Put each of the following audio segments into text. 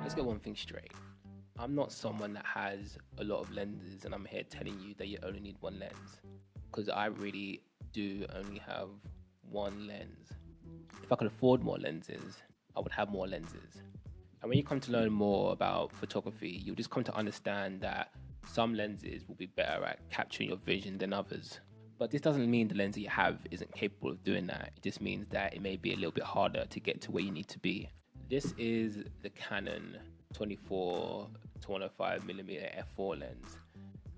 Let's get one thing straight. I'm not someone that has a lot of lenses and I'm here telling you that you only need one lens, because I really do only have one lens. If I could afford more lenses, I would have more lenses. And when you come to learn more about photography, you'll just come to understand that some lenses will be better at capturing your vision than others. But this doesn't mean the lens that you have isn't capable of doing that. It just means that it may be a little bit harder to get to where you need to be. This is the Canon 24 to 105mm f4 lens.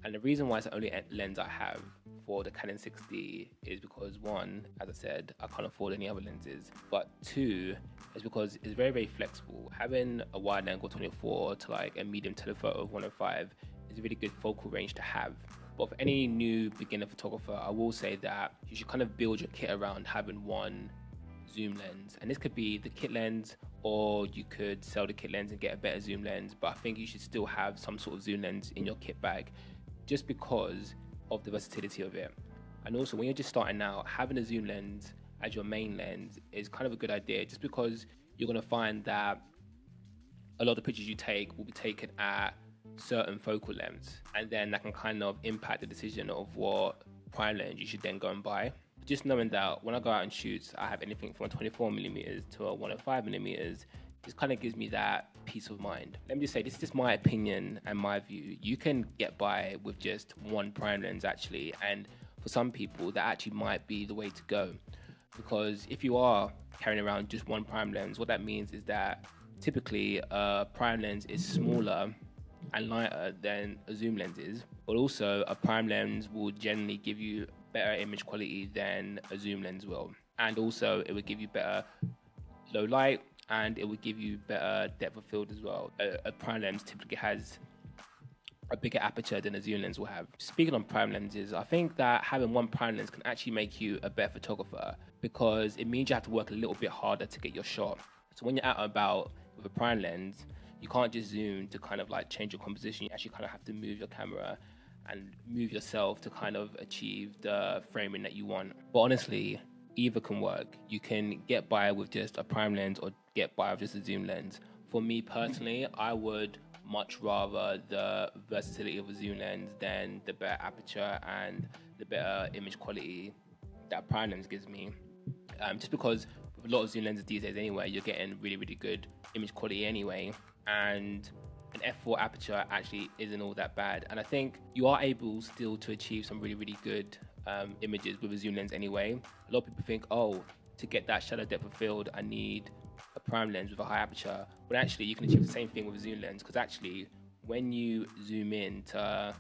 And the reason why it's the only lens I have for the Canon 6D is because, one, as I said, I can't afford any other lenses. But two, is because it's very, very flexible. Having a wide angle 24 to like a medium telephoto of 105 is a really good focal range to have. But for any new beginner photographer, I will say that you should kind of build your kit around having one zoom lens. And this could be the kit lens, or you could sell the kit lens and get a better zoom lens. But I think you should still have some sort of zoom lens in your kit bag, just because of the versatility of it. And also, when you're just starting out, having a zoom lens as your main lens is kind of a good idea, just because you're going to find that a lot of the pictures you take will be taken at certain focal lengths, and then that can kind of impact the decision of what prime lens you should then go and buy. Just knowing that when I go out and shoot, I have anything from a 24mm to a 105mm, just kind of gives me that peace of mind. Let me just say, this is just my opinion and my view. You can get by with just one prime lens actually, and for some people that actually might be the way to go, because if you are carrying around just one prime lens, what that means is that typically a prime lens is smaller and lighter than a zoom lens is, but also a prime lens will generally give you better image quality than a zoom lens will, and also it will give you better low light, and it will give you better depth of field as well. A prime lens typically has a bigger aperture than a zoom lens will have. Speaking on prime lenses, I think that having one prime lens can actually make you a better photographer, because it means you have to work a little bit harder to get your shot. So when you're out and about with a prime lens, you can't just zoom to kind of like change your composition. You actually kind of have to move your camera and move yourself to kind of achieve the framing that you want. But honestly, either can work. You can get by with just a prime lens or get by with just a zoom lens. For me personally, I would much rather the versatility of a zoom lens than the better aperture and the better image quality that prime lens gives me. Just because with a lot of zoom lenses these days anyway, you're getting really, really good image quality anyway, and an f4 aperture actually isn't all that bad. And I think you are able still to achieve some really, really good images with a zoom lens anyway. A lot of people think, oh, to get that shallow depth of field, I need a prime lens with a high aperture. But actually, you can achieve the same thing with a zoom lens, because actually, when you zoom in to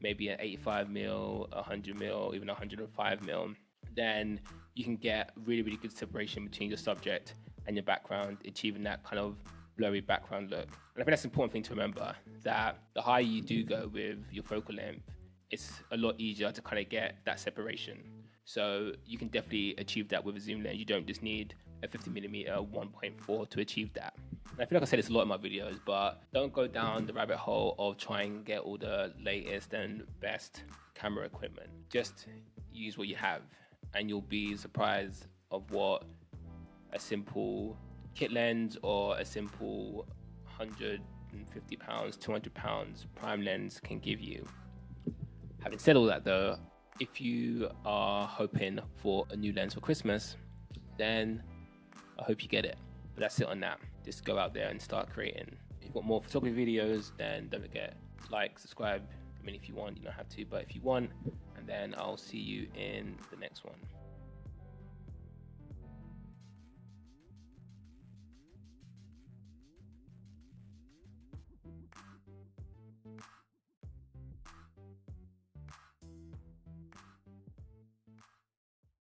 maybe an 85mm, 100mm, even 105mm, then you can get really, really good separation between your subject and your background, achieving that kind of blurry background look. And I think that's an important thing to remember, that the higher you do go with your focal length, it's a lot easier to kind of get that separation. So you can definitely achieve that with a zoom lens. You don't just need a 50mm 1.4 to achieve that. And I feel like I said this a lot in my videos, but don't go down the rabbit hole of trying to get all the latest and best camera equipment. Just use what you have, and you'll be surprised of what a simple kit lens or a simple £150, £200 prime lens can give you. Having said all that though, if you are hoping for a new lens for Christmas, then I hope you get it. But that's it on that. Just go out there and start creating. If you've got more photography videos, then don't forget to like, subscribe. I mean, if you want, you don't have to, but if you want, and then I'll see you in the next one.